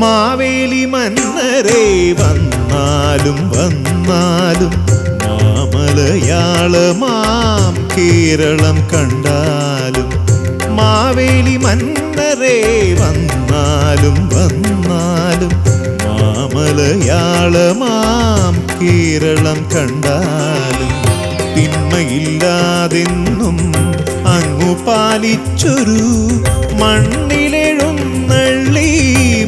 മാവേലി മന്നരേ വന്നാലും വന്നാലും മാമലയാളമാം കേരളം കണ്ടാലും മാവേലി മന്നരേ വന്നാലും വന്നാലും മാമലയാളമാം കേരളം കണ്ടാലും തിന്മയില്ലാതെന്നും അങ്ങു പാലിച്ചൊരു മണ്ണിലെഴുന്നള്ളി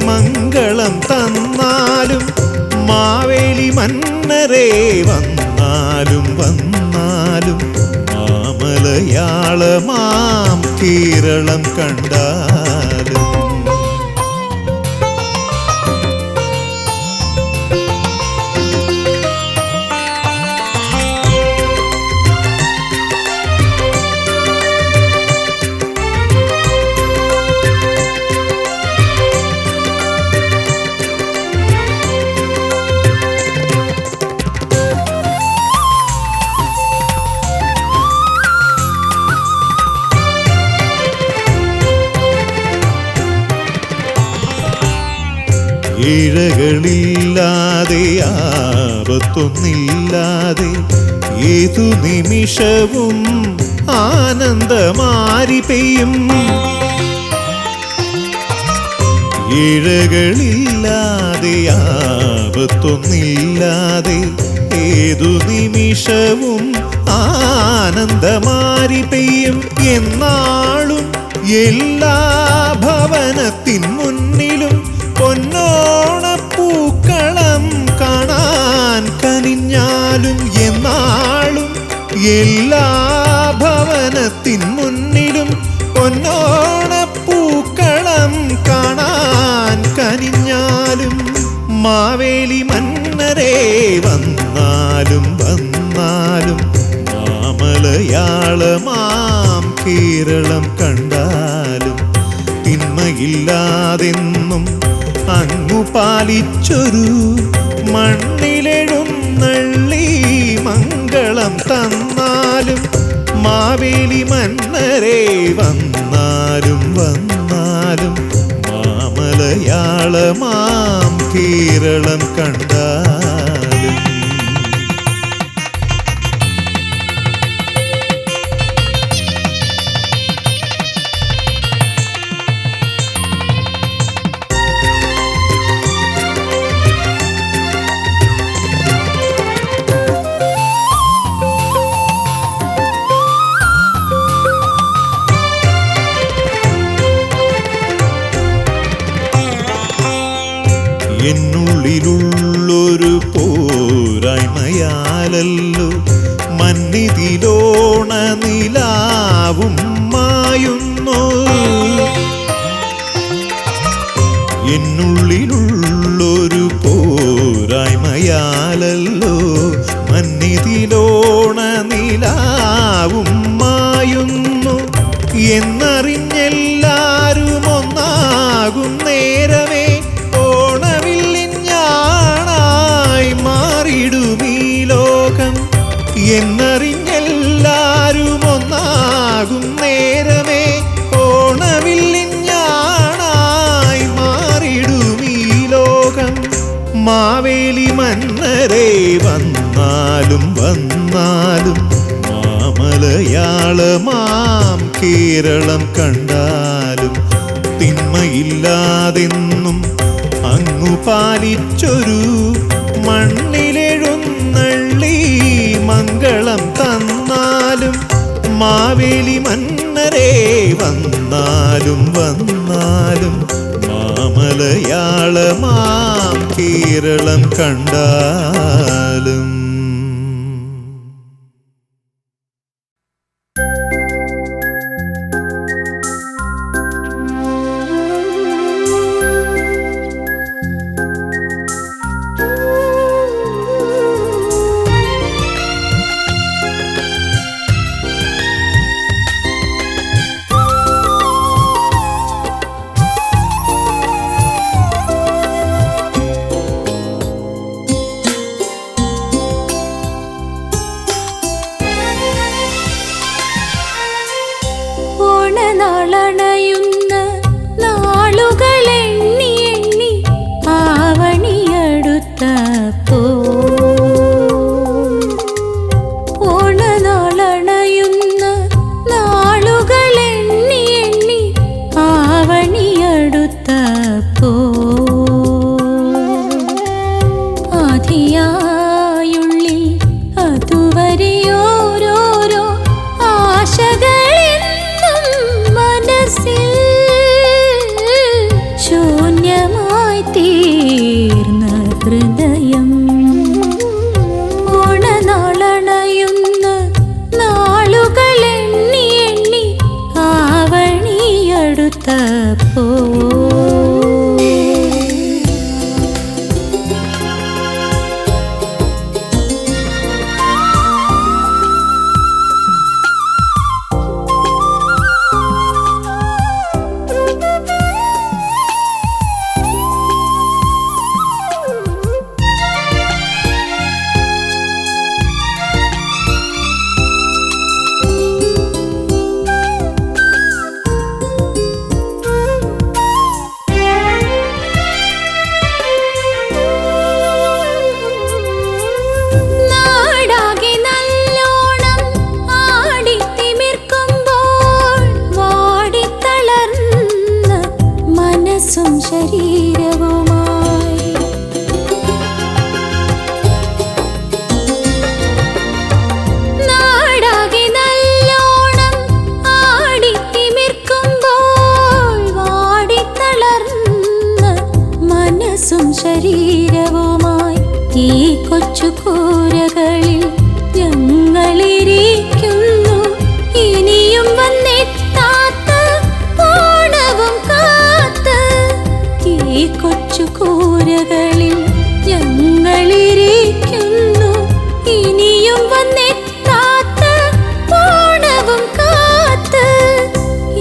മംഗളം തന്നാലും മാവേലി മന്നരേ വന്നാലും വന്നാലും മാമലയാളമാം കേരളം കണ്ടാലും ഇഴകളില്ലാതെ ആപത്തൊന്നില്ലാതെ ഏതു നിമിഷവും ആനന്ദമാരി പെയ്യും ഇഴകളില്ലാതെ ആപത്തൊന്നില്ലാതെ ഏതു നിമിഷവും ആനന്ദമാരി പെയ്യും എന്നാളും എല്ലാ ഭവനത്തിൻ മുന്നിലും പൊന്നോണപ്പൂക്കളം കാണാൻ കനിഞ്ഞാലും എന്നാളും എല്ലാ ഭവനത്തിൻ മുന്നിലും പൊന്നോണപ്പൂക്കളം കാണാൻ കനിഞ്ഞാലും മാവേലി മന്നരേ വന്നാലും വന്നാലും മാമലയാളമാം കേരളം കണ്ടാലും തിന്മയില്ലാതെന്നും അങ്ങു പാലിച്ചൊരു മണ്ണിലെഴുന്നള്ളി മംഗളം തന്നാലും മാവേലി മന്നരേ വന്നാലും വന്നാലും മാമലയാളമാം കേരളം കണ്ടാലും എന്നുള്ളിലുള്ളൊരു പോരായ്മയാലല്ലോ മന്നിതിലോണ നിലാവും മായുന്നു എന്നുള്ളിലുള്ളൊരു പോരായ്മയാലല്ലോ മന്നിതിലോണ നിലാവും മായുന്നു എന്നറിഞ്ഞെല്ലാരും ഒന്നാകും നേരമേ എന്നറിഞ്ഞെല്ലാരും ഒന്നാകും നേരമേ ഓണവില്ലിഞ്ഞാണായി മാറിടും ഈ ലോകം മാവേലി മന്നരേ വന്നാലും വന്നാലും മലയാളമാം കേരളം കണ്ടാലും തിന്മയില്ലാതെന്നും അങ്ങു പാലിച്ചൊരു മണ്ണിലെഴുന്നള്ളി മംഗളം തന്നാലും മാവേലി മന്നരേ വന്നാലും വന്നാലും മലയാളമാം കേരളം കണ്ടാലും. ശരീരവുമായി ഈ കൊച്ചുകൂരകളിൽ ഞങ്ങളിരിക്കുന്നു. ഇനിയും വന്നെത്താത്ത ഓണവും കാത്ത് ഈ കൊച്ചുകൂരകളിൽ ഞങ്ങളിരിക്കുന്നു. ഇനിയും വന്നെത്താത്ത ഓണവും കാത്ത്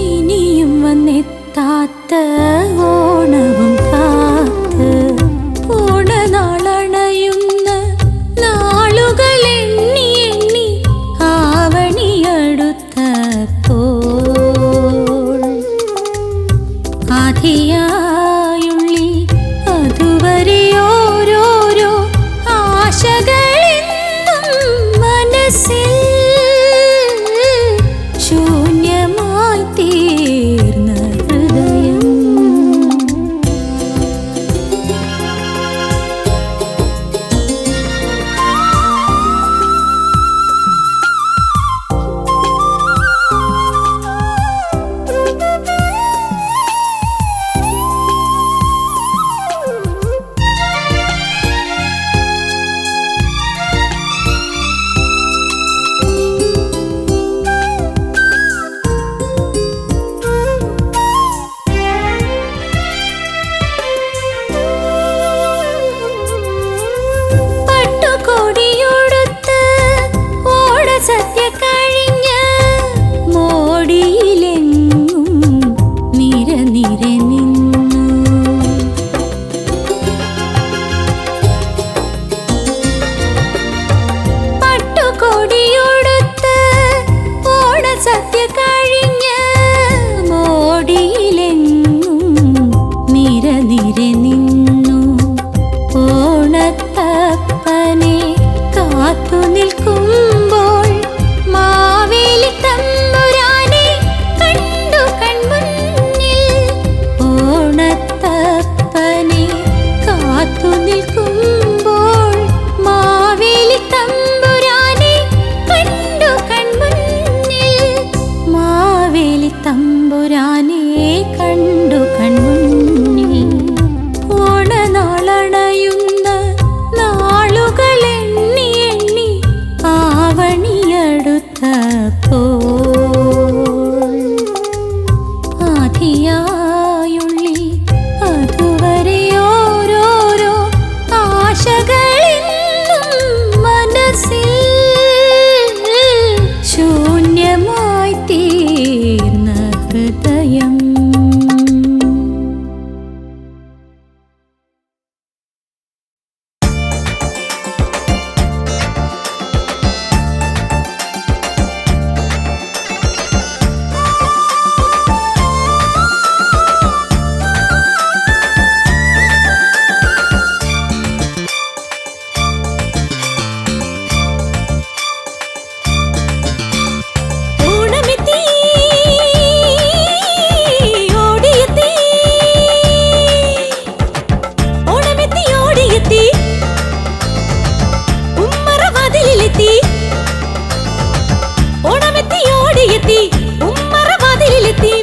ഇനിയും വന്നെത്താത്ത ഓണവും കാത്ത് ഓണനാളണയുന്ന നാളുകൾ എണ്ണി എണ്ണി ആവണിയടുത്തപ്പോൾ ആധിയായുള്ളിൽ അതുവരെ ഓരോരോ ആശകളെന്നും മനസ്സിൽ ശൂന്യമായി തീർന്ന ഹൃദയം. പട്ടുകൊടിയുടുത്ത് ഓണസദ്യ കഴിഞ്ഞ് മോടിയിലെങ്ങും നിര നിര നിന്നു. പട്ടുകൊടിയുടുത്ത് ഓണസദ്യ കഴിഞ്ഞ് മോടിയിലെങ്ങും നിര നിര നിന്നു. ഓണത്തപ്പനെ കാത്തു നിൽക്കുമ്പോൾ ആവണിയടുത്തപ്പോൾ ആധിയായുള്ളിൽ അതുവരെ ഓരോരോ ആശകളെന്നും മനസ്സിൽ ശൂന്യമായി തീർന്ന ഹൃദയം.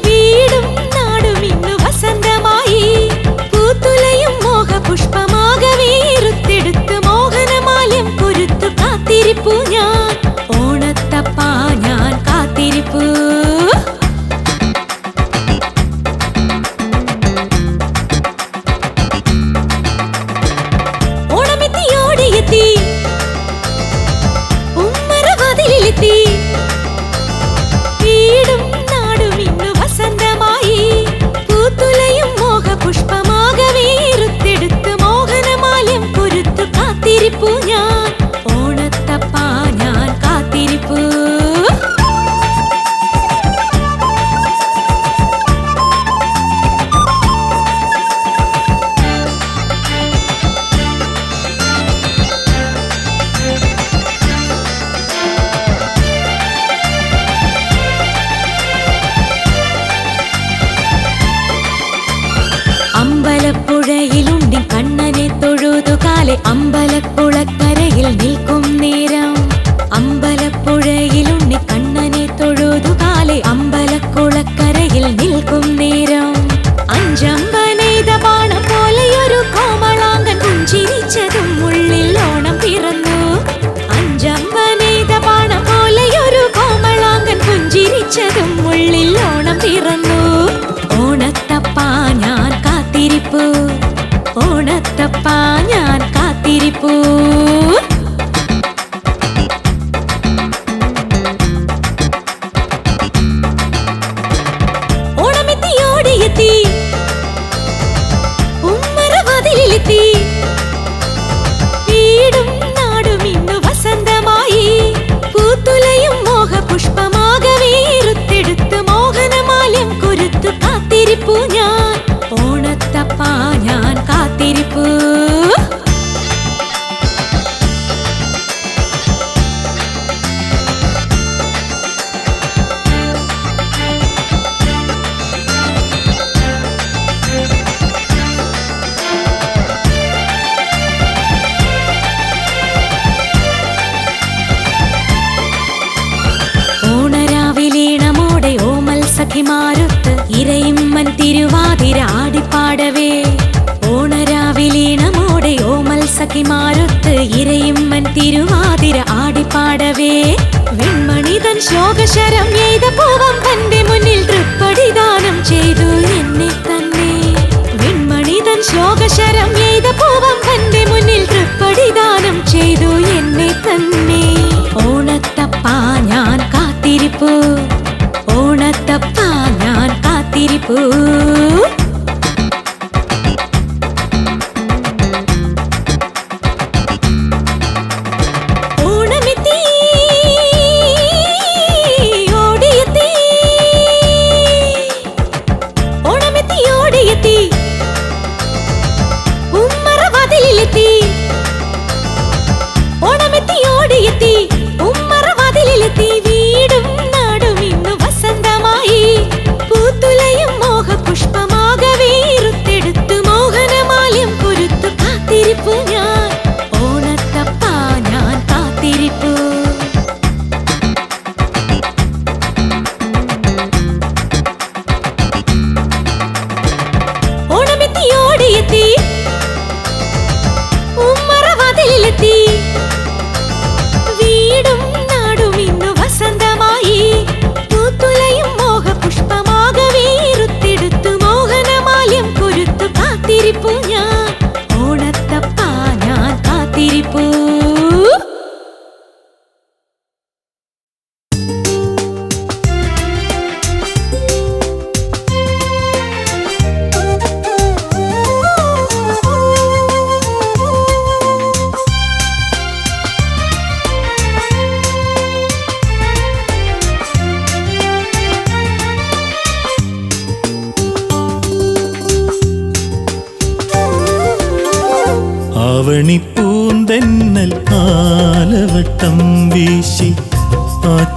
വീടും നാടും ഇന്നു വസന്തമായി പൂത്തുലയും മോഹപുഷ്പമാകവേ റുത്തെടുത്ത് മോഹനമാല്യം പൊരുത്തു കാത്തിരിപ്പു ഞാൻ ഓണത്തപ്പാ ഞാൻ കാത്തിരിപ്പു. ഓണമെത്തി ഓടിയെത്തി ഉമ്മറവാതിലെത്തി വീടും നാടും ഇന്നു വസന്തമായി പൂത്തുലയും മോഹപുഷ്പമാകവേ റുത്തെടുത്ത് മോഹനമാല്യം പൊരുത്തു കാത്തിരിപ്പു ഞാൻ ഓണത്തപ്പാ ഞാൻ കാത്തിരിപ്പു. അമ്പലപ്പുഴയിലുണ്ടി കണ്ണനെ തൊഴുതുകാലെ അമ്പലക്കുളക്കരയിൽ നിൽക്കും നേരം അമ്പലപ്പുഴയിലുണ്ടി കണ്ണനെ തൊഴുതുകാലെ അമ്പലക്കുളക്കരയിൽ നിൽക്കും നേരം അഞ്ചമ്പനെയ്ത ബാണം പോലെയൊരു കോമളാങ്കൻ പുഞ്ചിരിച്ചതും ഉള്ളിൽ ഓണം പിറന്നു. അഞ്ചമ്പനെയ്ത ബാണം പോലെയൊരു കോമളാങ്കൻ പുഞ്ചിരിച്ചതും ഉള്ളിൽ ഓണം പിറന്നു. ഓണത്തപ്പാ ഞാൻ കാത്തിരിപ്പു ഓണത്തപ്പാ ഞാൻ കാത്തിരിപ്പു. ഓണമെത്തി ഓടിയെത്തി ഉമ്മറവാതിലെത്തി വീടും നാടും ഇന്നു വസന്തമായി പൂത്തുലയും മോഹപുഷ്പമാകവേ റുത്തെടുത്ത് മോഹനമാല്യം കൊരുത്തു കാത്തിരിപ്പു ഞാൻ ഓണത്തപ്പാ ഞാൻ കാത്തിരിപ്പു. ഓണരാവിലീണമോടെ ഓമൽ സഖിമാരൊത്ത് ഇരയിമ്മൻ തിരുവാതിര ആടിപ്പാടവേ ഓണരാവിലീണമോടെ ഓമൽ സഖിമാരൊത്ത് ഇരയിമ്മൻ തിരുവാതിര ആടിപ്പാടവേ വെൺമണിതൻ ശ്ലോകശരം എയ്ത പൂവം തന്റെ മുന്നിൽ തൃപ്പടിദാനം ചെയ്തു എന്നെ തന്നെ. വെൺമണിതൻ ശ്ലോകശരം എയ്ത പൂവം തന്റെ മുന്നിൽ തൃപ്പടിദാനം ചെയ്തു എന്നെ തന്നെ. ഓണത്തപ്പാ ഞാൻ കാത്തിരിപ്പു ഓണത്തപ്പാ ഞാൻ കാത്തിരിപ്പു. ഓണമെത്തി ഓടിയെത്തി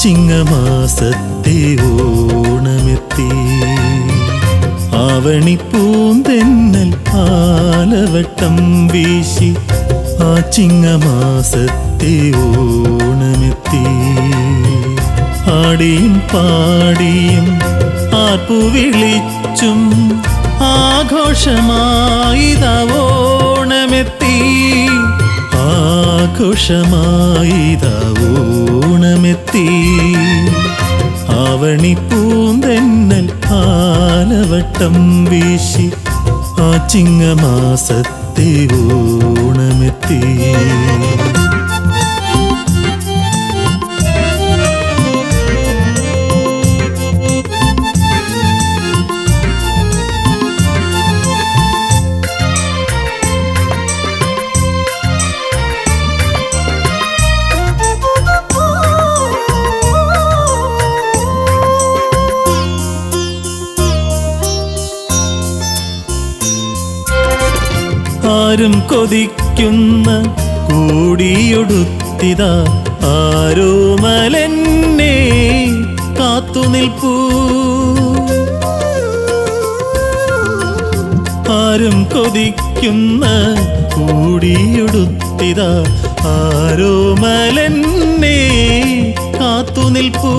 ചിങ്ങമാസത്തെ ഓണമെത്തി. ആവണിപ്പൂന്തെന്നൽ ആലവട്ടം വീശി ആ ചിങ്ങമാസത്തെ ഓണമെത്തി. ആടിയും പാടിയും ആർപ്പു വിളിച്ചും ആഘോഷമായിതാ ഓണമെത്തി. ആഘോഷമായിതാ ഓണമെത്തി. ആവണിപ്പൂന്തെന്നൽ ആലവട്ടം വീശി ആ ചിങ്ങമാസത്തെ ഓണമെത്തി. ആരും കൊതിക്കുന്ന കൂടിയൊടുത്തിതാ ആരോമലെന്നെ കാത്തുനിൽപ്പൂ. ആരും കൊതിക്കുന്ന കൂടിയൊടുത്തിതാ ആരോമലെന്നെ കാത്തുനിൽപ്പൂ.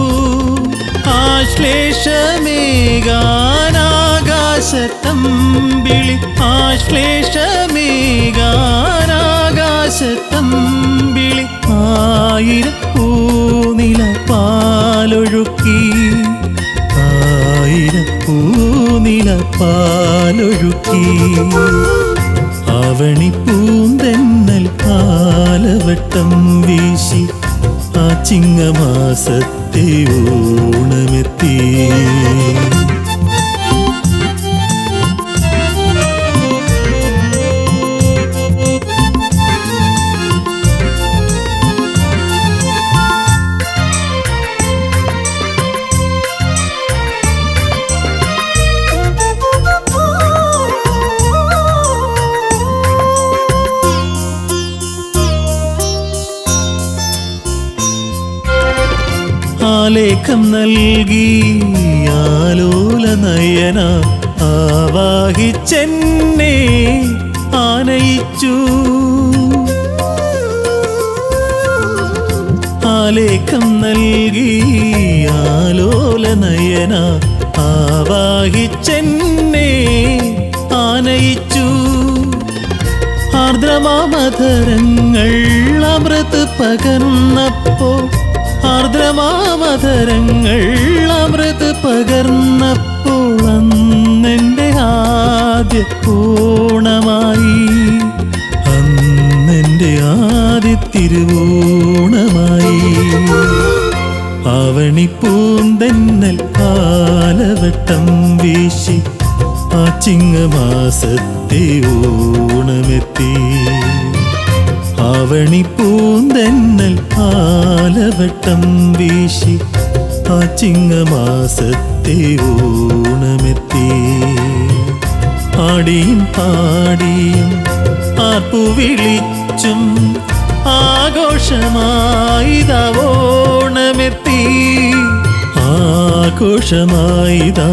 ആശ്ലേഷമേകാനാകാശത്തമ്പിളി ആശ്ലേഷമേകാനാകാശത്തമ്പിളി ആയിരം പൂനില പാലൊഴുക്കി. ആയിരം പൂനില പാലൊഴുക്കി. ആവണിപ്പൂന്തെന്നൽ ആലവട്ടം വീശി ആ ചിങ്ങമാസത്തെ ഓണമെത്തി. ആലേഖം നൽകി ആലോല നയന ആവാഹിച്ചെന്നെ ആനയിച്ചു. ആലേഖം നൽകി ആലോല നയന ആവാഹിച്ചെന്നെ ആനയിച്ചു. ആർദ്രമാമധരങ്ങൾ അമൃത് പകർന്നപ്പോൾ ആർദ്രമാമധരങ്ങൾ അമൃത് പകർന്നപ്പോൾ അന്നെൻ്റെ ആദ്യ ഓണമായി. അന്നെൻ്റെ ആദ്യ തിരുവോണമായി. ആവണിപ്പൂന്തെന്നൽ ആലവട്ടം വീശി ആ ചിങ്ങമാസത്തെ ഓണമെത്തി. ആവണിപ്പൂന്തെന്നൽ ആലവട്ടം വീശി ആ ചിങ്ങമാസത്തെ ഓണമെത്തി. ആടിയും പാടിയും ആർപ്പു വിളിച്ചും ആഘോഷമായിതാ ഓണമെത്തി. ആഘോഷമായിതാ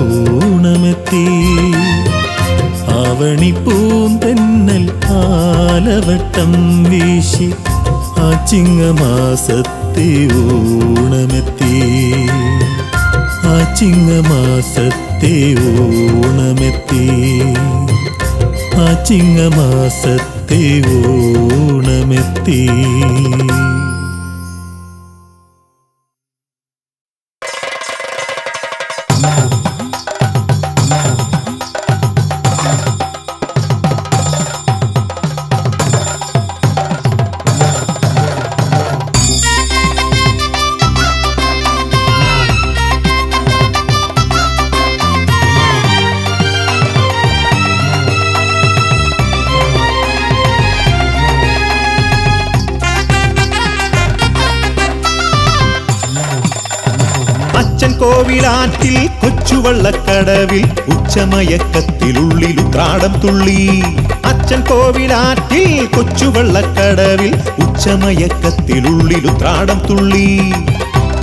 ഓണമെത്തി. ആവണിപ്പൂന്തെന്നൽ ആലവട്ടം വീശി ആ ചിങ്ങമാസത്തെ ഓണമെത്തി. ആ ചിങ്ങമാസത്തെ ഓണമെത്തി. ആ ചിങ്ങമാസത്തെ ഓണമെത്തി. കോവിലാറ്റിൽ കൊച്ചുവള്ളക്കടവിൽ ഉച്ചമയക്കത്തിലുള്ളിലുത്രാടം തുള്ളി. അച്ഛൻ കോവിലാറ്റിൽ കൊച്ചുവള്ളക്കടവിൽ ഉച്ചമയക്കത്തിലുള്ളിലുത്രാടം തുള്ളി.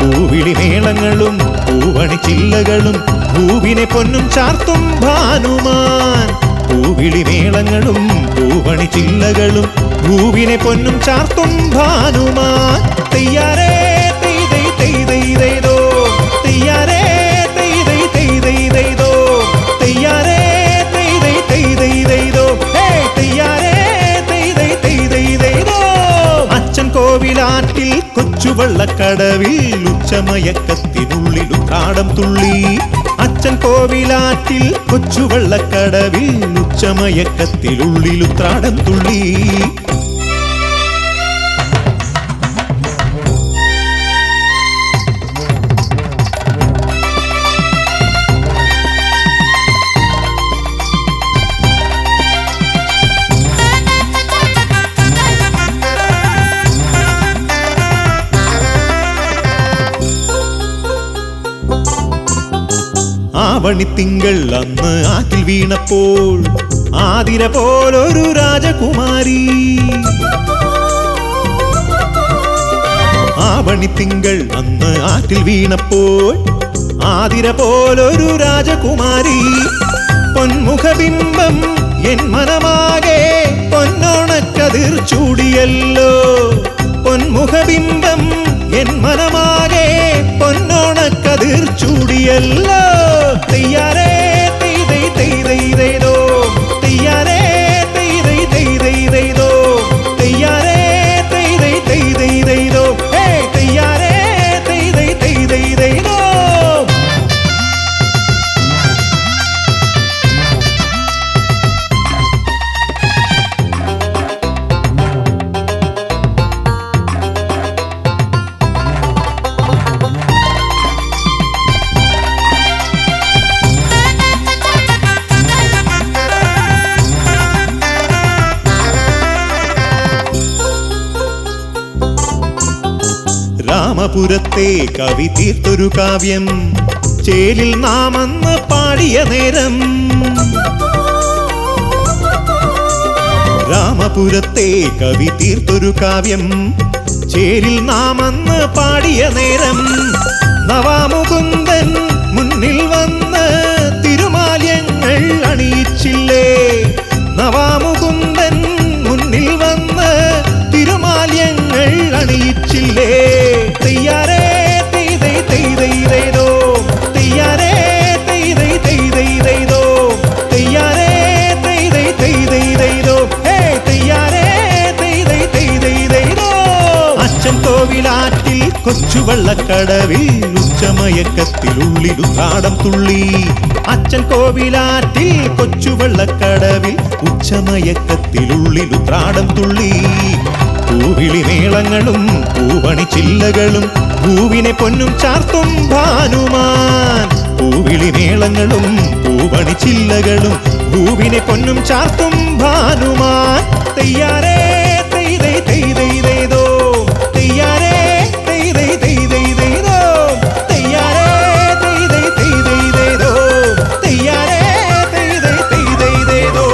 പൂവിളി മേളങ്ങളും പൂവണി ചില്ലകളും പൂവിനെ പൊന്നും ചാർത്തും ഭാനുമാൻ. പൂവിളി മേളങ്ങളും പൂവണി ചില്ലകളും പൂവിനെ പൊന്നും ചാർത്തും ഭാനുമാൻ. തെയ്യാരേ തെയ്തൈ തെയ്തൈതൈതോ, തെയ്യാരേ തെയ്തൈ തെയ്തൈതൈതോ, തെയ്യാരേ തെയ്തൈ തെയ്തൈതൈതോ, തെയ്യാരേ തെയ്തൈ തെയ്തൈതൈതോ. അച്ഛൻ കോവിലാറ്റിൽ കൊച്ചുവള്ളക്കടവിൽ ഉച്ചമയക്കത്തിനുള്ളിൽ ഉത്രാടം തുള്ളി. അച്ഛൻ കോവിലാറ്റിൽ കൊച്ചുവള്ളക്കടവിൽ ഉച്ചമയക്കത്തിനുള്ളിൽ ഉത്രാടം തുള്ളി. ആവണിത്തിങ്കൾ അന്ന് ആറ്റിൽ വീണപ്പോൾ ആതിര പോലൊരു രാജകുമാരി. ആവണിത്തിങ്കൾ അന്ന് ആറ്റിൽ വീണപ്പോൾ ആതിര പോലൊരു രാജകുമാരി. പൊന്മുഖബിംബം എൻ മനമാകെ പൊന്നോണക്കതിർ ചൂടിയല്ലോ. പൊന്മുഖബിംബം എൻ മനമാകെ പൊന്നോണക്കതിർ ചൂടിയല്ലോ. തെയ്യാരേ തെയ്തൈ തെയ്തൈതൈതോ, തെയ്യാരേ തെയ്തൈ തെയ്തൈതൈതോ, തെയ്യാരേ തെയ്തൈ തെയ്തൈതൈതോ, തെയ്യാരേ തെയ്തൈ തെയ്തൈതൈതോ. രാമപുരത്തെ കവി തീർത്തൊരു കാവ്യം ചേലിൽ നാമന്ന് പാടിയ നേരം. രാമപുരത്തെ കവി തീർത്തൊരു കാവ്യം ചേലിൽ നാമന്ന് പാടിയ നേരം. നവാമുകുന്ദൻ മുന്നിൽ വന്ന് തിരുമാല്യങ്ങൾ അണിയിച്ചില്ലേ. നവാമുകുന്ദൻ മുന്നിൽ വന്ന് തിരുമാല്യങ്ങൾ അണിയിച്ചില്ലേ. തെയ്യാരേ തെയ്തൈ തെയ്തൈതൈതോ, തെയ്യാരേ തെയ്തൈ തെയ്തൈതൈതോ, തെയ്യാരേ തെയ്തൈ തെയ്തൈതൈതോ, തെയ്യാരേ തെയ്തൈ തെയ്തൈതൈതോ. അച്ഛൻ കോവിലാറ്റിൽ കൊച്ചുവള്ളക്കടവിൽ ഉച്ചമയക്കത്തിനുള്ളിൽ ഉത്രാടം തുള്ളി. അച്ഛൻ കോവിലാറ്റിൽ കൊച്ചുവള്ളക്കടവിൽ ഉച്ചമയക്കത്തിനുള്ളിൽ ഉത്രാടം തുള്ളി. പൂവിളി മേളങ്ങളും പൂവണി ചില്ലകളും പൂവിനെ പൊന്നും ചാർത്തും ഭാനുമാൻ. പൂവിളി മേളങ്ങളും പൂവണി ചില്ലകളും പൂവിനെ പൊന്നും ചാർത്തും ഭാനുമാൻ. തെയ്യാരേ തെയ്തൈ തെയ്തൈതൈതോ, തെയ്യാരേ തെയ്തൈ തെയ്തൈതൈതോ, തെയ്യാരേ തെയ്തൈ തെയ്തൈതൈതോ, തെയ്യാരേ തെയ്തൈ തെയ്തൈതൈതോ.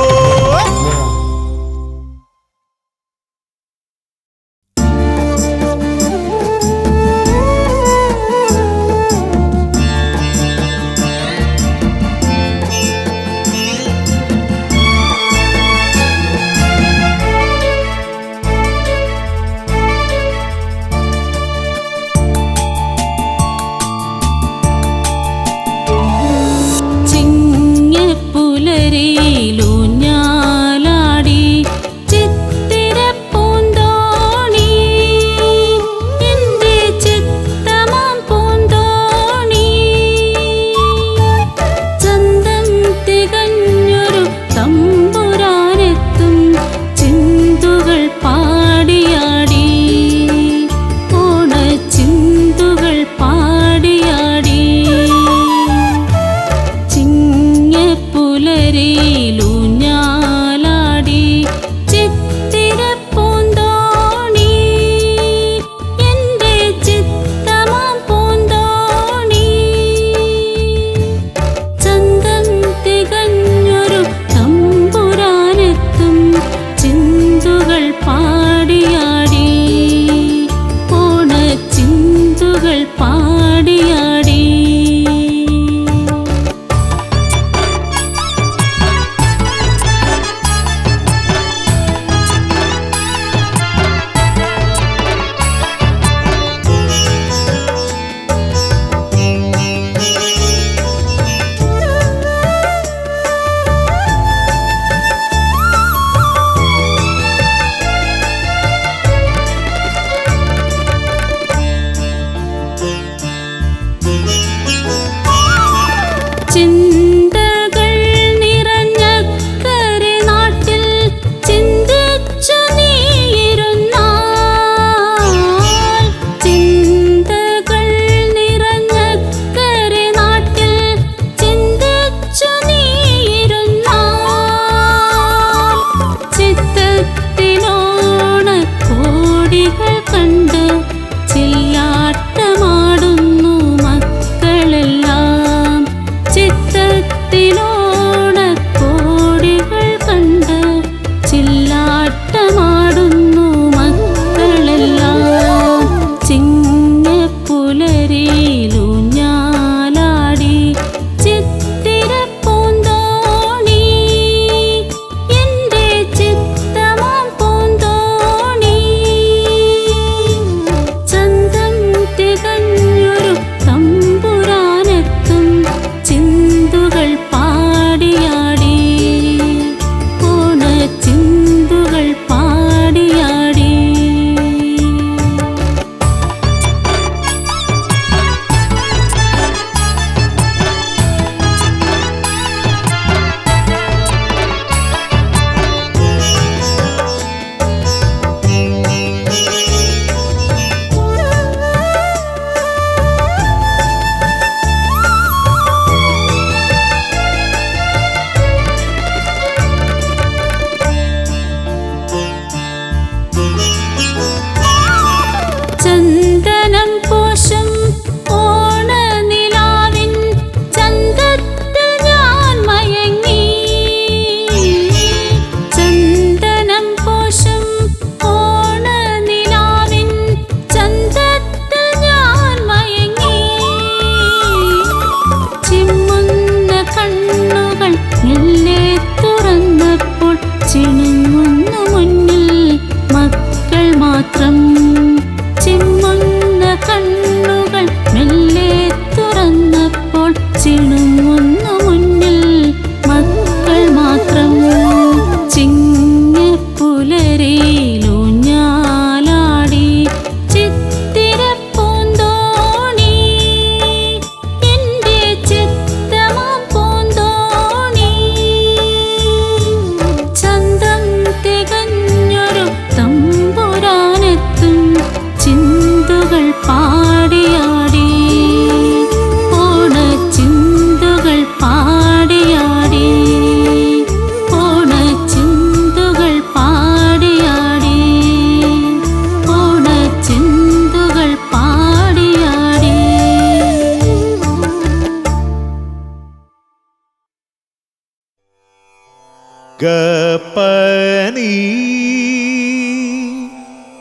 ഗപ്പനി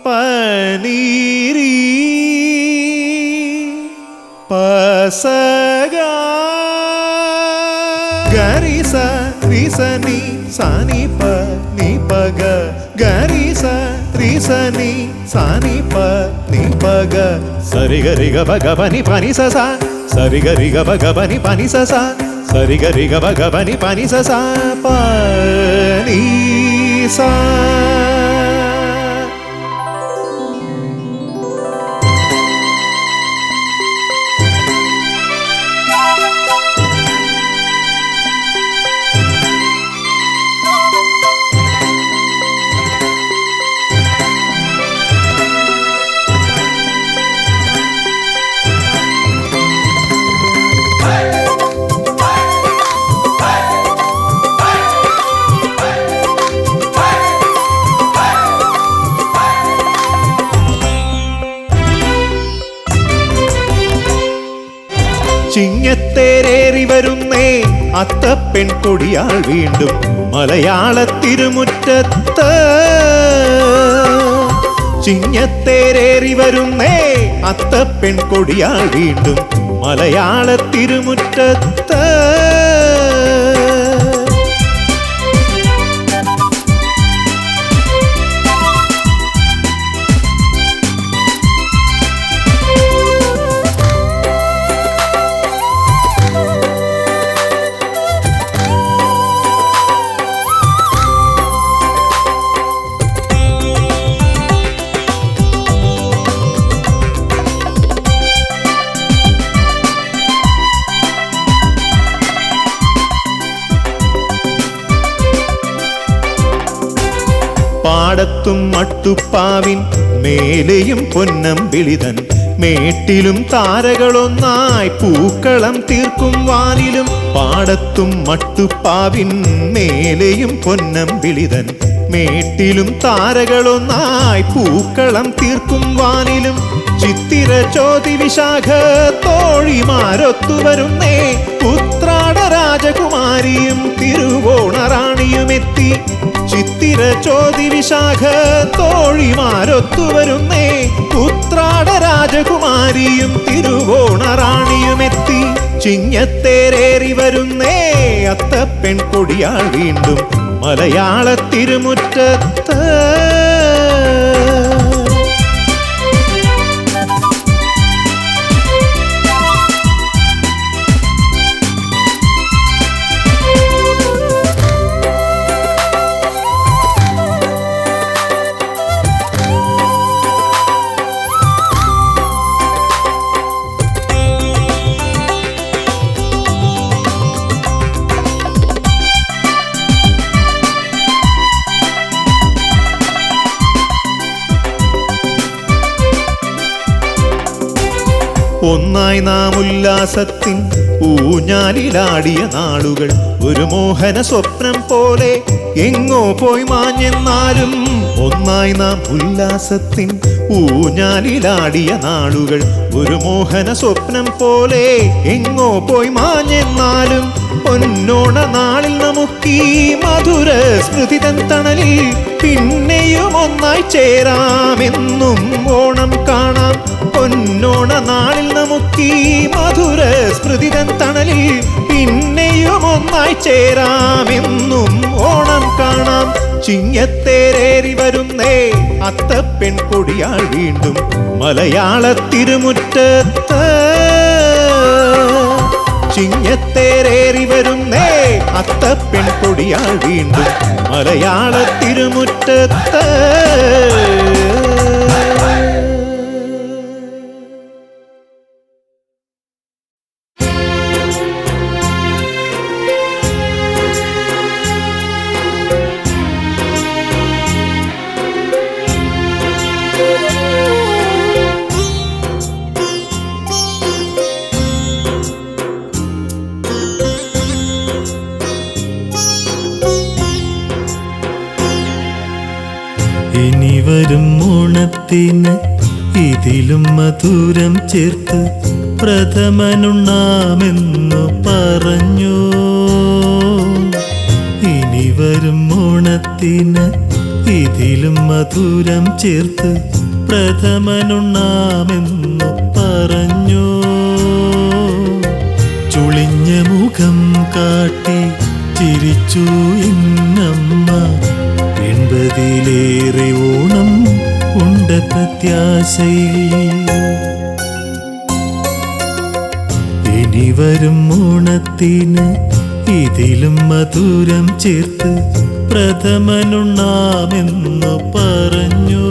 പനീരി പസഗ ഗരിസ റിസനി സാനി പ നി പഗ ഗരിസ റിസനി സാനി പ നി പഗ സരി ഗരി ഗ ഭഗ പനി പനി സ സരി ഗരി ഗ ഭഗ പനി പനി സ സരി ഗരി ഗ ഭഗ പനി പനി സ പനി സ. ചിങ്ങത്തേരേറി വരുന്നേ അത്തപ്പെൺ കൊടിയാൾ വീണ്ടും മലയാള തിരുമുറ്റത്ത്. ചിങ്ങത്തേരേറി വരുന്നേ അത്തപ്പെൺ കൊടിയാൾ വീണ്ടും മലയാള തിരുമുറ്റത്ത്. പാടത്തും മട്ടുപ്പാവിൻ മേലെയും പൊന്നമ്പിളിതൻ മേട്ടിലും താരകളൊന്നായി പൂക്കളം തീർക്കും വാനിലും. പാടത്തും മട്ടുപ്പാവിൻ മേലെയും പൊന്നമ്പിളിതൻ മേട്ടിലും താരകളൊന്നായി പൂക്കളം തീർക്കും വാനിലും. ചിത്തിര ചോതി വിശാഖ തോഴിമാരൊത്തുവരുന്നേ ഉത്രാട രാജകുമാരിയും തിരുവോണറാണിയുമെത്തി. ചിത്തിര ചോതി വിശാഖ തോഴിമാരൊത്തുവരുന്നേ ഉത്രാട രാജകുമാരിയും തിരുവോണറാണിയുമെത്തി. ചിങ്ങത്തേരേറി വരുന്നേ അത്തപ്പെൺ കൊടിയാൾ വീണ്ടും മലയാള തിരുമുറ്റത്ത്. ഒന്നായി നാം ഉല്ലാസത്തിൻ ഊഞ്ഞാലിലാടിയ നാളുകൾ ഒരു മോഹന സ്വപ്നം പോലെ എങ്ങോ പോയി മാഞ്ഞെന്നാലും. ഒന്നായി നാം ഉല്ലാസത്തിൻ ഊഞ്ഞാലിലാടിയ നാളുകൾ ഒരു മോഹന സ്വപ്നം പോലെ എങ്ങോ പോയി മാഞ്ഞെന്നാലും. പൊന്നോണ നാളിൽ നമുക്കീ മധുര സ്മൃതിതൻ തണലിൽ പിന്നെയും ഒന്നായി ചേരാമെന്നും ഓണം കാണാം. പൊന്നോണ നാളിൽ നമുക്കീ മധുര സ്മൃതിതൻ തണലിൽ പിന്നെയും ഒന്നായി ചേരാമെന്നും ഓണം കാണാം. ചിങ്ങത്തേരേറി വരുന്നേ അത്തപ്പെൺ കൊടിയാൾ വീണ്ടും മലയാള തിരുമുറ്റത്ത്. ചിങ്ങത്തേരേറി വരുന്നേ അത്തപ്പെൺ കൊടിയാൾ വീണ്ടും മലയാള തിരുമുറ്റത്ത്. ഇനി വരും ഓണത്തിന് ഇതിലും മധുരം ചേർത്ത് പ്രഥമനുണ്ണാമെന്നു പറഞ്ഞു. ഇനി വരും ഓണത്തിന് ഇതിലും മധുരം ചേർത്ത് പ്രഥമനുണ്ണാമെന്നു പറഞ്ഞു. ചുളിഞ്ഞ മുഖം കാട്ടി ചിരിച്ചു എന്നമ്മ. 80-ലേറെ ഓണം ഉണ്ട പ്രത്യാശയിൽ. ഇനി വരും ഓണത്തിന് ഇതിലും മധുരം ചേർത്ത് പ്രഥമനുണ്ണാമെന്നു പറഞ്ഞു.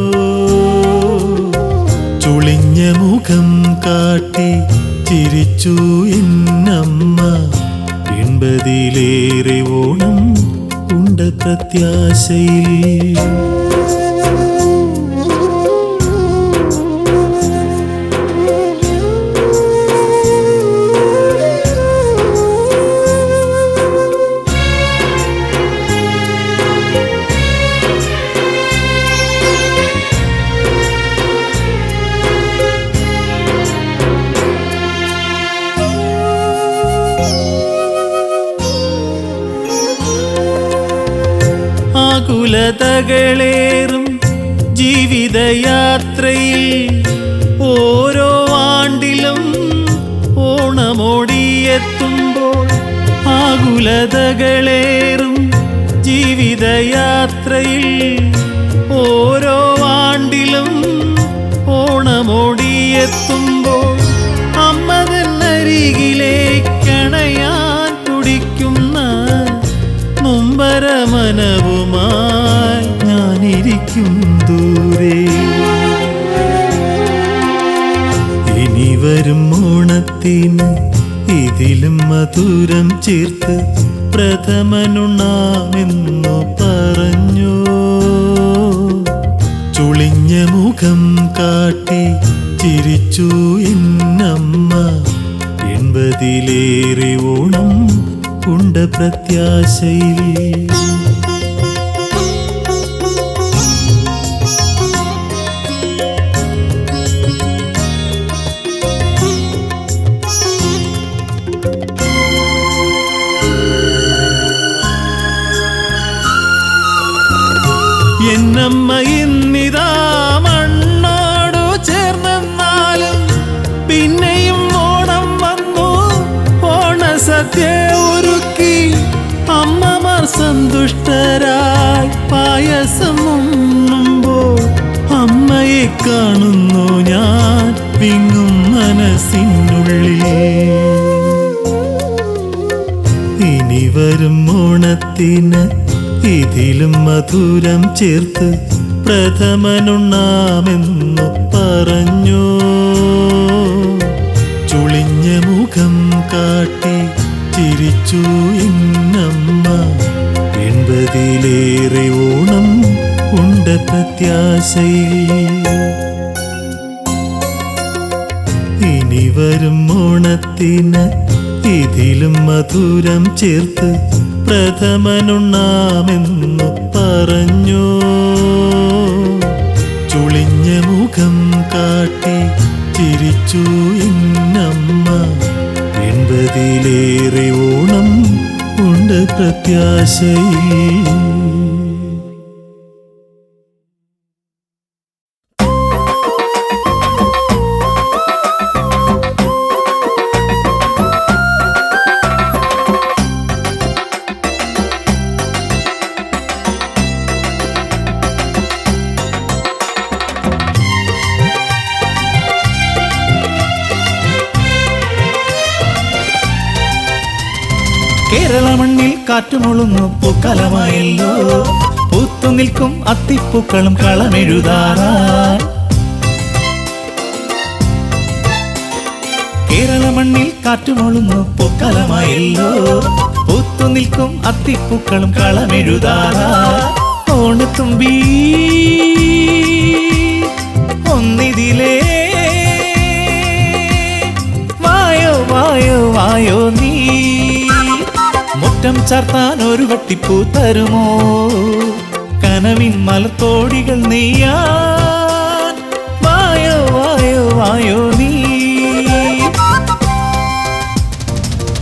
ചുളിഞ്ഞ മുഖം കാട്ടി ചിരിച്ചു എന്നമ്മ. 80-ലേറെ ഓണം ഉണ്ട പ്രത്യാശയിൽ. ആകുലതകളേറും ജീവിതയാത്രയിൽ ഓരോ ആണ്ടിലും ഓണമോടിയെത്തുമ്പോൾ. ആകുലതകളേറും ജീവിതയാത്രയിൽ ഓരോ ആണ്ടിലും ഓണമോടിയെത്തുമ്പോൾ. അമ്മതന്നരികിലേക്കണയാൻ തുടിക്കുന്ന നൊമ്പരമനവുമായി ഞാനിരിക്കും ദൂരെ. ഇനി വരും ഓണത്തിന് ഇതിലും മധുരം ചേർത്ത് പ്രഥമനുണ്ണാമെന്നു പറഞ്ഞു. ചുളിഞ്ഞ മുഖം കാട്ടി ചിരിച്ചു എന്നമ്മ. 80-ലേറെ ഓണം ഉണ്ട പ്രത്യാശയിൽ. എന്നമ്മ ഇന്നിതാ മണ്ണോടു ചേർന്നെന്നാലും പിന്നെയും ഓണം വന്നു. ഓണസദ്യ ഒരുക്കി അമ്മമാർ സന്തുഷ്ടരായി പായസം ഉണ്ണുമ്പോൾ. അമ്മയെ കാണുന്നു ഞാൻ വിങ്ങും മനസ്സിനുള്ളിൽ. ഇനി വരും ഓണത്തിന് ഇതിലും മധുരം ചേർത്ത് പ്രഥമനുണ്ണാമെന്നു പറഞ്ഞു. ചുളിഞ്ഞ മുഖം കാട്ടി ചിരിച്ചു എന്നമ്മ. 80-ലേറെ ഓണം ഉണ്ട പ്രത്യാശയിൽ. ഇനി വരും ഓണത്തിന് ഇതിലും മധുരം ചേർത്ത് പ്രഥമനുണ്ണാമെന്നു പറഞ്ഞു. ചുളിഞ്ഞ മുഖം കാട്ടി ചിരിച്ചു എന്നമ്മ. 80-ലേറെ ഓണം ഉണ്ട് പ്രത്യാശയിൽ. കേരള മണ്ണിൽ കാറ്റുമൊളുന്നു പൂക്കാലമായല്ലോ. പൂത്തു നിൽക്കും അത്തിപ്പൂക്കളും കളമെഴുതാറായി. കേരള മണ്ണിൽ കാറ്റുമൊളുന്നു പൂക്കാലമായല്ലോ. പൂത്തു നിൽക്കും അത്തിപ്പൂക്കളും കളമെഴുതാറായി. ഓണത്തുമ്പി ഒന്നിതിലേ വായോ വായോ വായോ നീ. മുറ്റം ചാർത്താൻ ഒരു വട്ടിപ്പൂ തരുമോ? കനവിൻ മലത്തോടികൾ നെയ്യാൻ വായോ വായോ വായോ നീ.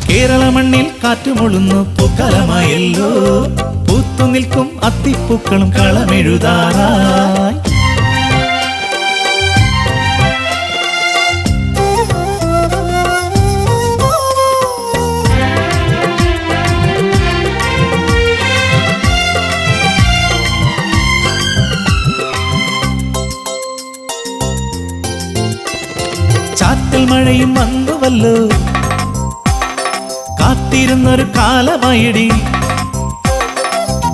കേരള മണ്ണിൽ കാറ്റുമൊളുന്നു പൂക്കാലമായല്ലോ. പൂത്തു നിൽക്കും അത്തിപ്പൂക്കളും കളമെഴുതാറായി. ചാറ്റൽ മഴയും വന്നുവല്ലോ, കാത്തിരുന്നൊരു കാലമായിടി.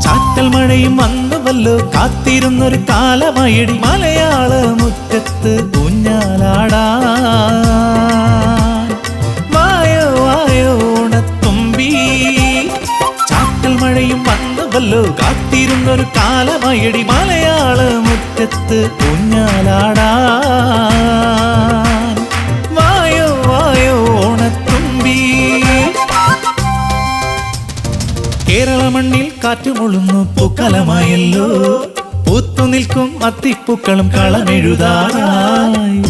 ചാറ്റൽ മഴയും വന്നുവല്ലോ, കാത്തിരുന്നൊരു കാലമായിടി. മലയാള മുറ്റത്ത് ഊഞ്ഞാലാടാൻ വായോ വായോ ഓണത്തുമ്പി. ചാറ്റൽ മഴയും വന്നുവല്ലോ, കാത്തിരുന്നൊരു കാലമായിടി. മലയാള മുറ്റത്ത് ഊഞ്ഞാലാടാൻ വായോ വായോ ഓണത്തുമ്പി. കേരള മണ്ണിൽ കാറ്റുമുളുന്നു പൂക്കാലമായല്ലോ, പൂത്തു നിൽക്കും അത്തിപ്പൂക്കളും കളമെഴുതാറായി.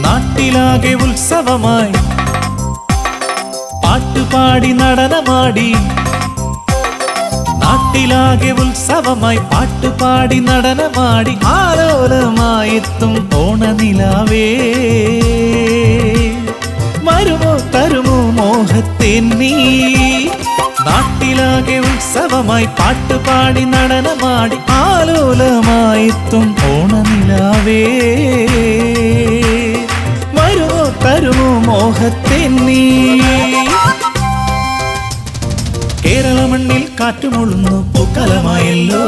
നാട്ടിലാകെ ഉത്സവമായി പാട്ടുപാടി നടനമാടി. നാട്ടിലാകെ ഉത്സവമായി പാട്ടുപാടി നടനമാടി. ആലോലമായെത്തും ഓണനിലാവേ, വരുമോ തരുമോ മോഹത്തിൻ നീ. നാട്ടിലാകെ ഉത്സവമായി പാട്ടുപാടി നടനമാടി. ആലോലമായെത്തും ഓണനിലാവേ, വരുമോ തരുമോ മോഹത്തിൻ നീ. കേരള മണ്ണിൽ കാറ്റുമുളുന്നു പൂക്കാലമായല്ലോ,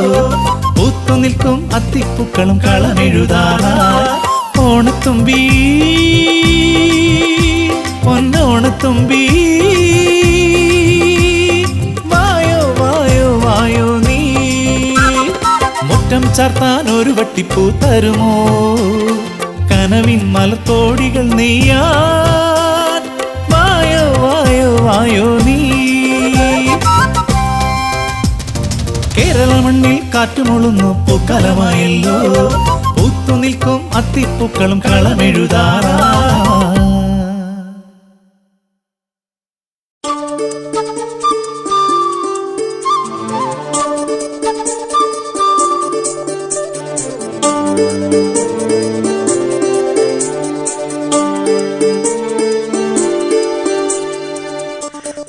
പൂത്തു നിൽക്കും അത്തിപ്പൂക്കളും കളമെഴുതാറായി. ഓണത്തുമ്പി പൊന്നോണത്തുമ്പി, വായോ വായോ വായോ നീ. മുറ്റം ചാർത്താൻ ഒരു വട്ടിപ്പൂ തരുമോ, കനവിൻ മലത്തോടികൾ നെയ്യാൻ വായോ വായോ വായോ നീ. കേരള മണ്ണിൽ കാറ്റുമുളുന്നു പൂക്കാലമായല്ലോ, പൂത്തു നിൽക്കും അത്തിപ്പൂക്കളും കളമെഴുതാറായി.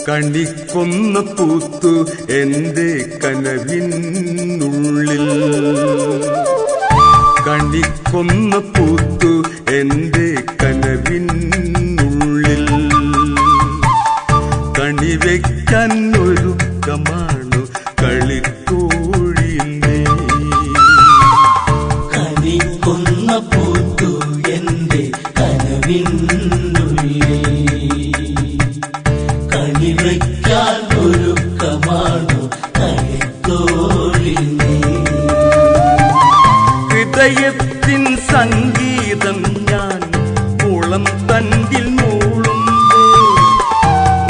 കണിക്കൊന്ന പൂത്തു എൻ്റെ കനവിനുള്ളിൽ, കണിക്കൊന്ന പൂത്തു എൻ്റെ കനവിനുള്ളിൽ. കണിവയ്ക്കാൻ ഒരുക്കമാണു കളിത്തോഴിനെ. കണിക്കൊന്ന പൂത്തു എൻ്റെ കനവിനുള്ളിൽ, കണിവയ്ക്കാൻ ഒരുക്കമാണു കളിത്തോഴിനെ. ഹൃദയത്തിൻ സംഗീതം ഞാൻ കുളം തണ്ടിൽ മൂളുമ്പോൾ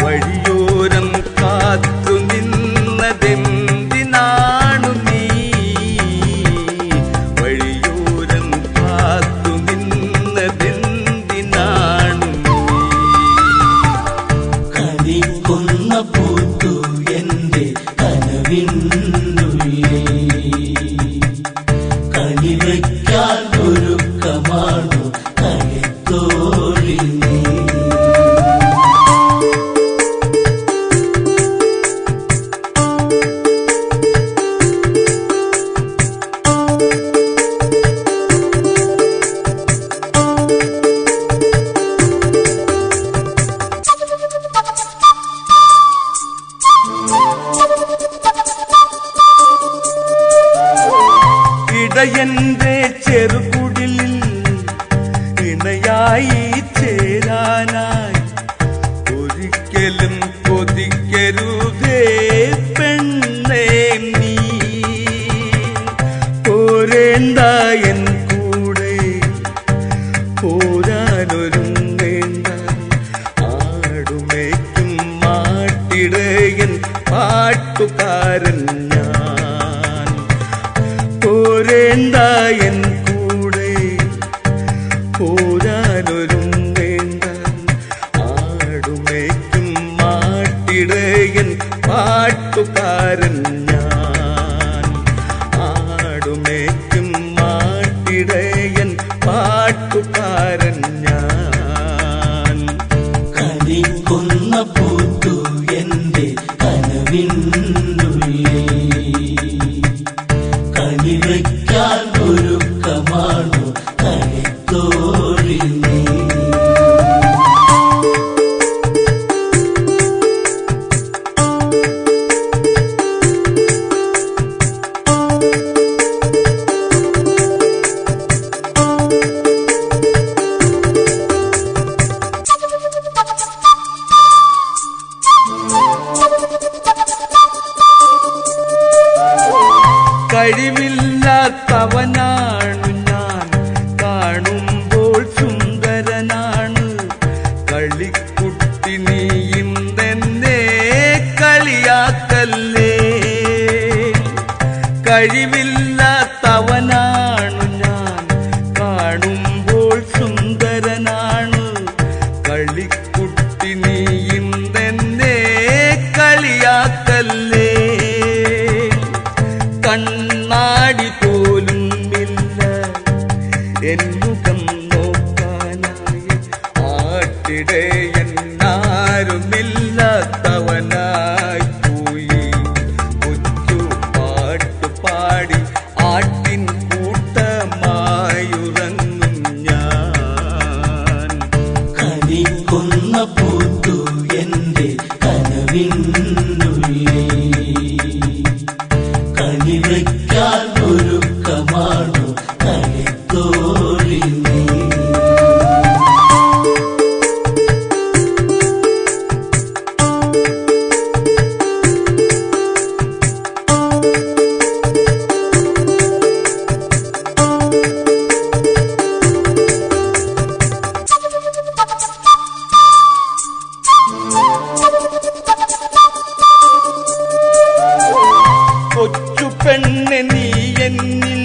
വഴിയോരം കാത്തു നിന്നതെന്തിനാണു നീ. വഴിയോരം കാത്തു നിന്നതെന്തിനാണു നീ. കണിക്കൊന്ന പൂത്തു എൻ്റെ കനവിനുള്ളിൽ, കണിവയ്ക്കാൻ ഒരുക്കമാണു കളിത്തോഴിനെ. ഇടയന്റെ ചെറുകുടിലിൽ ഇണയായി ചേരാനായി ഒരിക്കലും കൊതിക്കരുതേ പെണ്ണേ നീ. പോരേണ്ട എൻ കൂടെ പോരാനൊരുങ്ങേണ്ട. ആടുമേക്കും മാട്ടിട പോരാനൊരുങ്ങേണ്ട ആടുമേക്കും മാട്ടിടയൻ പാട്ടുകാരൻ ഞാൻ. ആടുമേക്കും മാട്ടിടയൻ പാട്ടുകാരൻ ഞാൻ. കണിക്കൊന്ന പൂത്തു എന്റെ കനവിനുള്ളിൽ കണിവയ്ക്കാൻ ഒരുക്കമാണു കണിത്തോഴി നീ. കഴിവില്ലാത്തവനാണു ഞാൻ, കാണുമ്പോൾ സുന്ദരനാണ്. കളിക്കുട്ടി നീയും തന്നെ കളിയാക്കല്ലേ. കഴിവില്ലാത്തവനാണു ഞാൻ, കാണുമ്പോൾ സുന്ദരനാണ്. കളിക്കുട്ടി നീയും തന്നെ കളിയാക്കല്ലേ. കണ്ണാടി പോലും ഇല്ല എന്നുകം നോക്കാനായി. ആട്ടിടയനാരുമില്ലാത്തവനായി പോയി. കൊച്ചു പാട്ടു പാടി ആട്ടിൻ കൂട്ടമായുറങ്ങും ഞാൻ. കണിക്കൊന്ന പൂത്തു എന്റെ കനവിനുള്ളിൽ കണിവയ്ക്കാൻ ഒരുക്കമാണു കണിത്തോഴി നീ. കൊച്ചു പെണ്ണെ നീ എന്നിൽ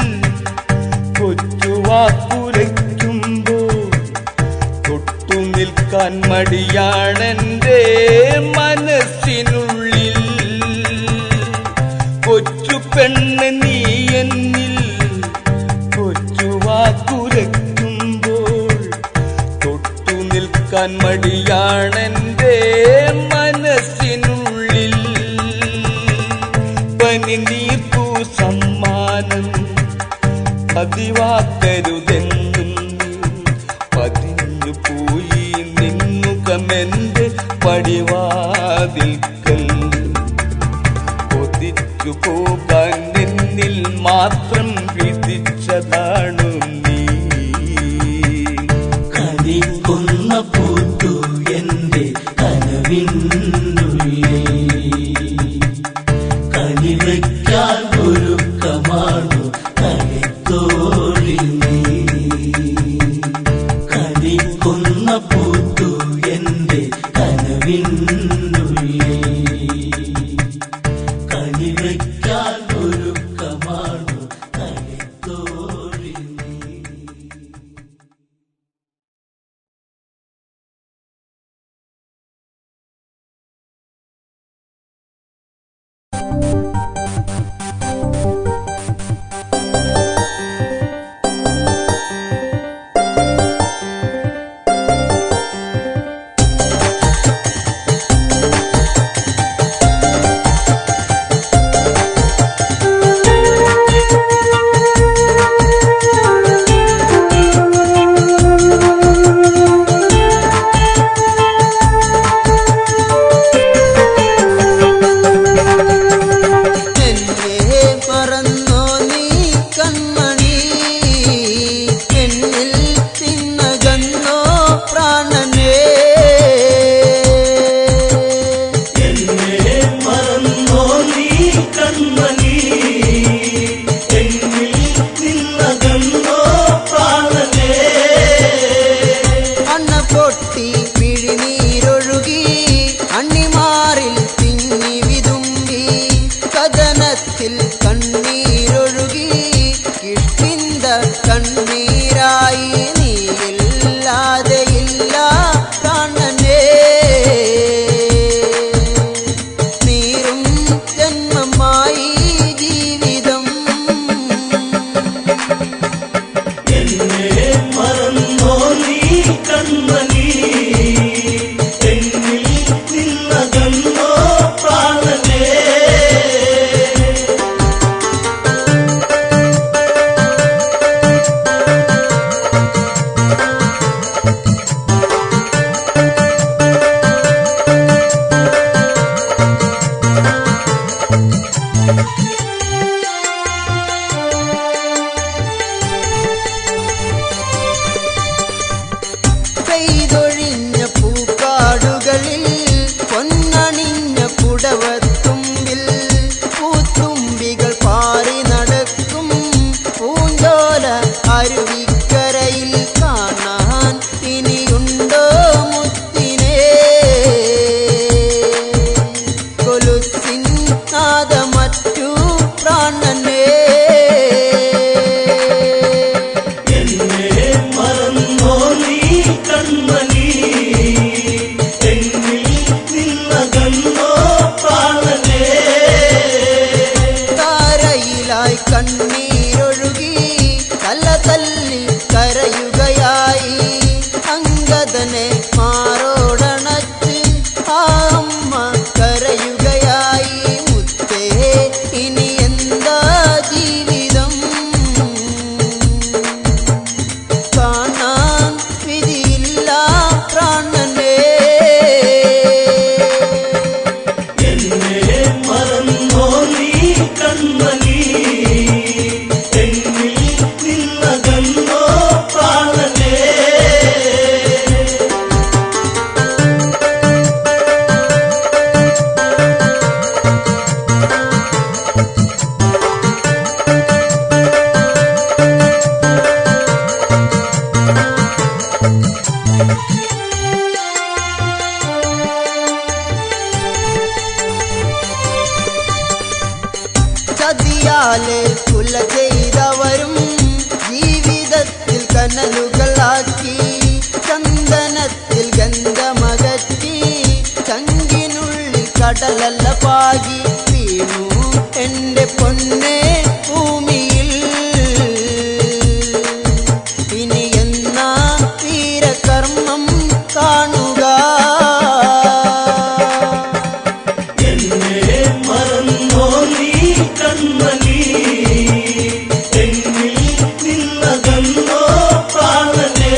കൊച്ചു വാക്കുരയ്ക്കുമ്പോൾ തൊട്ടു നിൽക്കാൻ മടിയാണെന്റെ മനസ്സിനുള്ളിൽ. കൊച്ചു പെണ്ണെ നീ എന്നിൽ കൊച്ചു വാക്കുരയ്ക്കുമ്പോൾ തൊട്ടു നിൽക്കാൻ മടിയാണെന്റെ മനസ്സിനുള്ളിൽ. പനിനീർപ്പൂ സമ്മാനം പതിവാക്കരുതെന്നും പതിഞ്ഞു പോയി നിന്നുകമെന്റെ പടിവാതിൽക്കൽ. കൊതിച്ചു പോകാൻ നിന്നിൽ മാത്രം വിധിച്ചതാണു നീ. കണിക്കൊന്ന പൂത്തു എന്റെ കനവിനുള്ളിൽ കണിവയ്ക്കാൻ ഒരുക്കമാണു കണിത്തോഴി നീ. കണിക്കൊന്ന പൂത്തു എന്റെ കനവിനുള്ളിൽ കണിവയ്ക്കാൻ ഒരുക്കമാണു കണിത്തോഴി നീ. കണ്ണീരായി നീയിൽ പെയ്തൊഴിഞ്ഞ പൂക്കാടുകളിൽ പൊന്നണിഞ്ഞ കുടവത്തുമ്പിൽ പൂത്തുമ്പികൾ പാറി നടക്കും പൂഞ്ചോല അരുവിക്കരയിൽ കാണാൻ ഇനിയുണ്ടോ മുത്തിനെ കൊലുസിൻ നാദമറ്റു പ്രാണനെ എന്നെ മറന്നോ നീ കൺമണി എന്നിൽ നിന്നകന്നോ പ്രാണനേ താരയിലായി കണ്ണീരൊഴുകി തല തല്ലി കരയുകയായി അങ്കദനെ മാറോടണച്ച് ആ അമ്മ കരയുകയായി മുത്തേ ഇനി എന്താ ജീവിതം കാണാൻ വിധിയില്ല പ്രാണനേ എന്നെ മറന്നോ നീ കൺമണി എന്നിൽ നിന്നകന്നോ പ്രാണനേ ചതിയാലെ കുല ചെയ്തവരും ജീവിതത്തിൽ കനലുകളാക്കി ചന്ദനത്തിൽ ഗന്ധമകറ്റി ചങ്കിനുള്ളിൽ കടലല്ല പാകി വീണു എന്റെ പൊന്നെ ഭൂമിയിൽ ഇനി എന്നാ വീരകർമ്മം കാണുക എന്നെ മറന്നോ നീ കൺമണി എന്നിൽ നിന്നകന്നോ പ്രാണനേ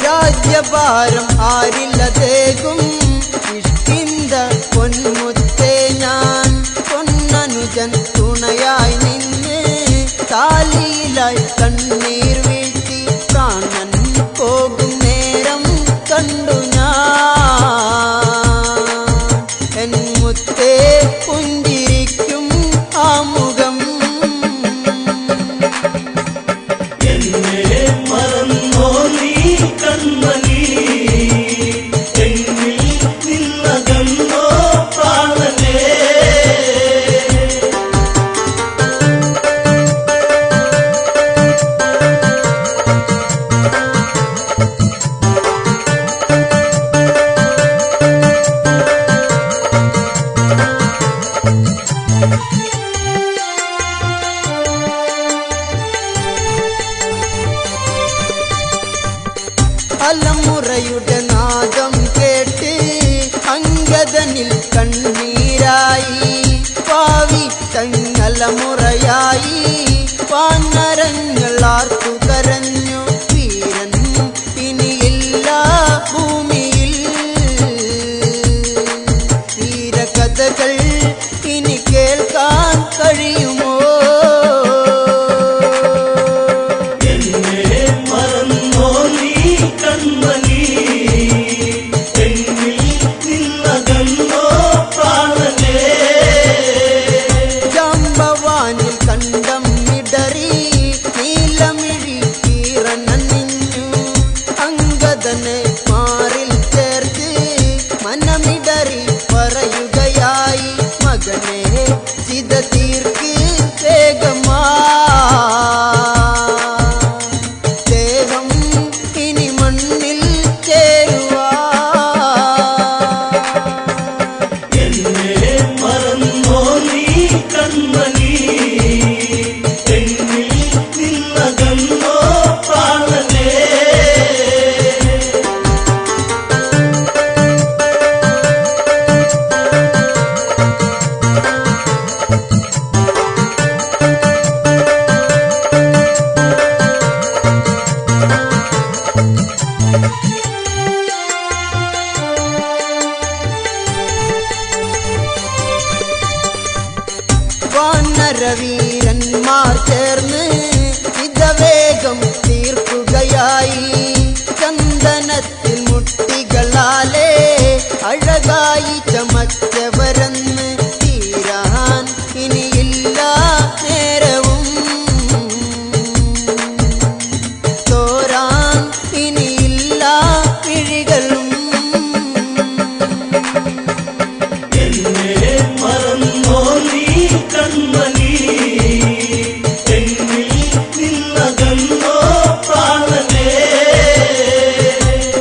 രാജ്യഭാരം ആരില്ലതേകും ഇഷ്ടിന്ത പൊന്മുത്തേ ഞാൻ പൊന്നനുജൻ തുണയായി നിന്ന് താലിയിലായി കണ്ണീർ വീഴ്ത്തി പ്രാണൻ പോകും നേരം കണ്ടു ഞാൻ എൻ മുത്തേ പുഞ്ചിരിക്കും ആ മുഖം എന്നെ മറന്നോ നീ കൺമണി എന്നിൽ നിന്നകന്നോ പ്രാണനേ അലമുറയുടെ നാദം കേട്ട് അങ്കദനിൽ കണ്ണീരായി പാവി തങ്ങലമുറയായി വാനരങ്ങൾ ആർത്തു കരഞ്ഞു വീരൻ ഇനിയില്ല ഭൂമിയിൽ വീരകഥകൾ ഇനി കേൾക്കാൻ കഴിയുമോ എന്നെ മറന്നോ നീ കൺമണി എന്നിൽ നിന്നകന്നോ പ്രാണനേ ജാമ്പവാനിൽ കണ്ടം ഇടറി നീ വാനരവീരന്മാർ ചേർന്ന് യുദ്ധവേഗം തീർക്കുകയായി. ചന്ദനത്തിൽ മുട്ടികളാലേ അഴകായി ചമച്ചവരെന്ന് തീരാൻ ഇനിയില്ല നേരവും, തോരാൻ ഇനിയില്ല പിഴികളും. എന്നെ മറന്നോ നീ കൺമണി, എന്നിൽ നിന്നകന്നോ പ്രാണനേ.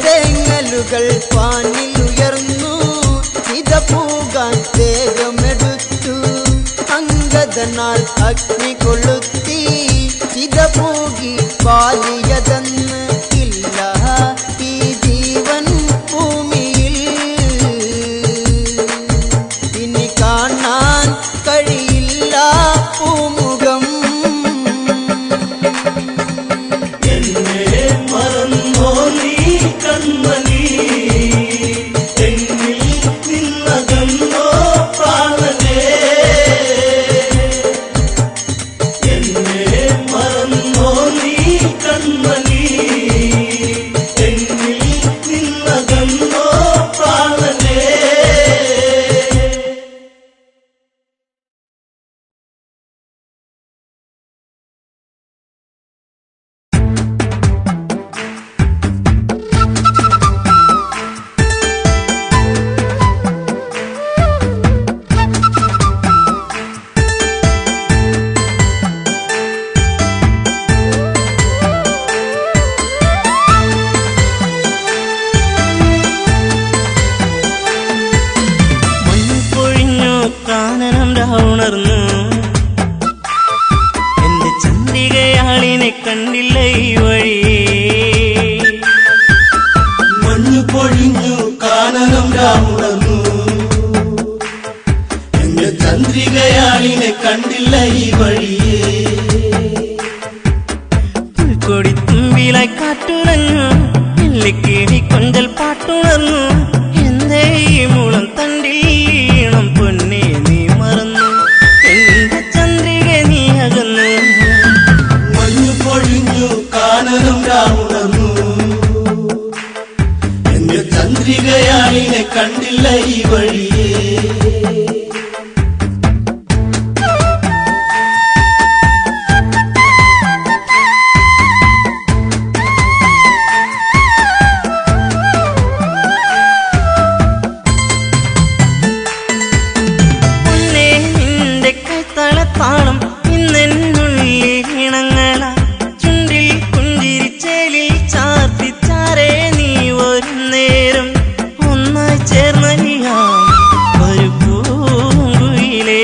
തേങ്ങലുകൾ പാനിലുയർന്നു ഇതപൂകാൻ വേഗമെടുത്തു. അംഗദനാൽ അഗ്നി കൊളുത്തി ഇതപൂകി പാലിയതെന്ന് ഇല്ല ഈ ജീവൻ ഭൂമിയിൽ. ഇനി കാണാൻ കഴിയില്ല പൂമുഖം. എന്നെ മറന്നോ നീ കൺമണി, എന്നിൽ നിന്നകന്നോ പ്രാണനേ. എന്നെ മറന്നോ നീ കൺമണി, എന്നിൽ നിന്നകന്നോ പ്രാണനേ. മഞ്ഞുപൊഴിഞ്ഞു കാനനം ഉണർന്നു, എന്റെ ചന്ദ്രികയാളിനെ കണ്ടില്ല ഈ വഴി. മഞ്ഞു പൊഴിഞ്ഞു കാനനം രാമുണർന്നു, എന്റെ ചന്ദ്രികയാളിനെ കണ്ടില്ല ഈ വഴിയേ. പുൽക്കൊടി തുമ്പിലായി കാറ്റുലഞ്ഞു, എല്ലിക്കിളി കൊഞ്ചൽ പാട്ടുണർന്നു. എന്തേ ഈ മുളം തണ്ടിൽ ഈണം പൊന്നെ നീ മറന്നു, എന്റെ ചന്ദ്രിക നീ അകന്നു. മഞ്ഞു പൊഴിഞ്ഞു കാനനം രാമുണർന്നു, എന്റെ ചന്ദ്രികയാളിനെ കണ്ടില്ല ഈ വഴിയേ. പൊന്നേ നിന്റെ കൈത്തളത്താളം ഇന്നെന്നുള്ളിൽ ഇണങ്ങള, ചുണ്ടിൽ പുഞ്ചിരിച്ചേലിൽ ചാർത്തിച്ചാരേ നീ വരും നേരം. ഒന്നായി ചേർന്നലിയാം ഒരു പൂങ്കുയിലേ,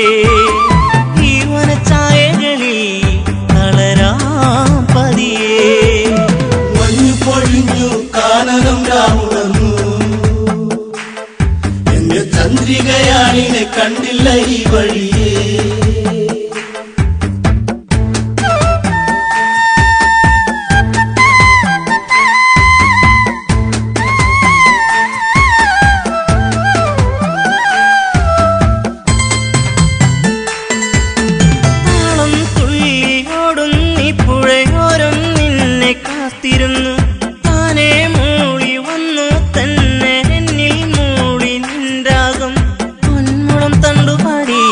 ഈ വനച്ചായകളിൽ തളരാം പതിയേ. മഞ്ഞു പൊഴിഞ്ഞു കാനനം രാമുണർന്നു, എന്റെ ചന്ദ്രികയാളിനെ കണ്ടില്ല ഈ വഴിയേ. താളം തുള്ളിയോടുന്നി പുഴയോരം നിന്നെ കാത്തിരുന്നു. താനേ മൂളി വന്നു തന്നെ എന്നിൽ മൂളി നിൻരാഗം. പൊന്മുളം തണ്ടുപാടി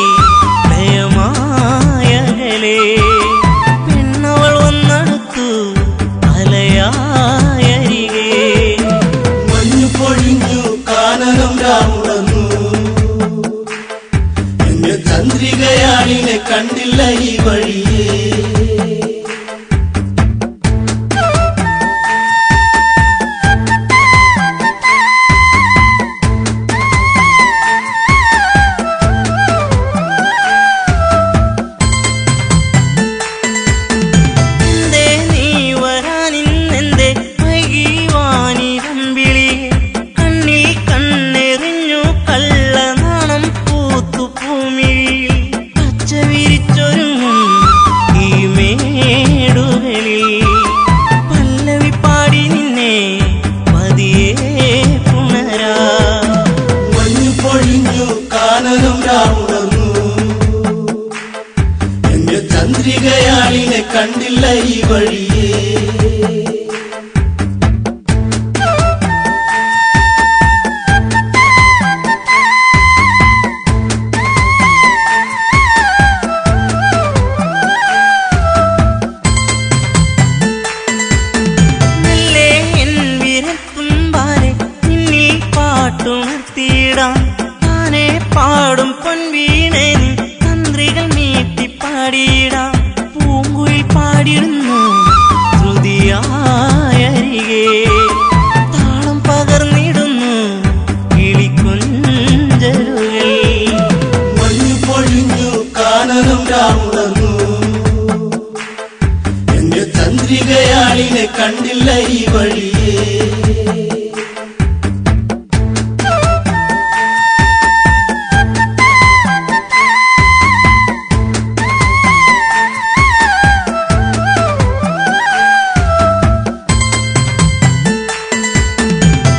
ഈ വഴിയേ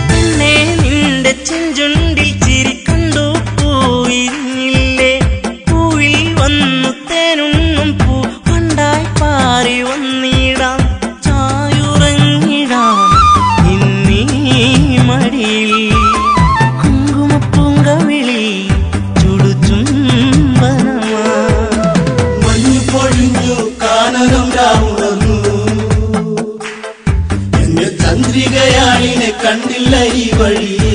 പെണ്ണേ നിന്റെ ചെഞ്ചുണ്ടിൽ ചിരി കണ്ടു പൂവിരിഞ്ഞില്ലേ പൂവിൽ വന്നു തേനുണ്ണും പൂ പണ്ടായി പാറി വന്നിടാം ചായുറങ്ങിടാം ഇന്നീ മടിയിൽ കുങ്കുമപ്പൂങ്കവിളി ചുടുചുംബനമാ മഞ്ഞു പൊഴിഞ്ഞു കാനനം രാവുണർന്നു എന്നെ ചന്ദ്രികയാളിനെ കണ്ടില്ല ഈ വഴിയേ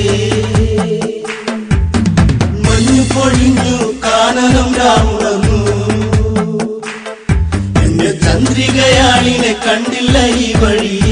മഞ്ഞു പൊഴിഞ്ഞു കാനനം രാവുണർന്നു എന്നെ ചന്ദ്രികയാളിനെ കണ്ടില്ല ഈ വഴിയേ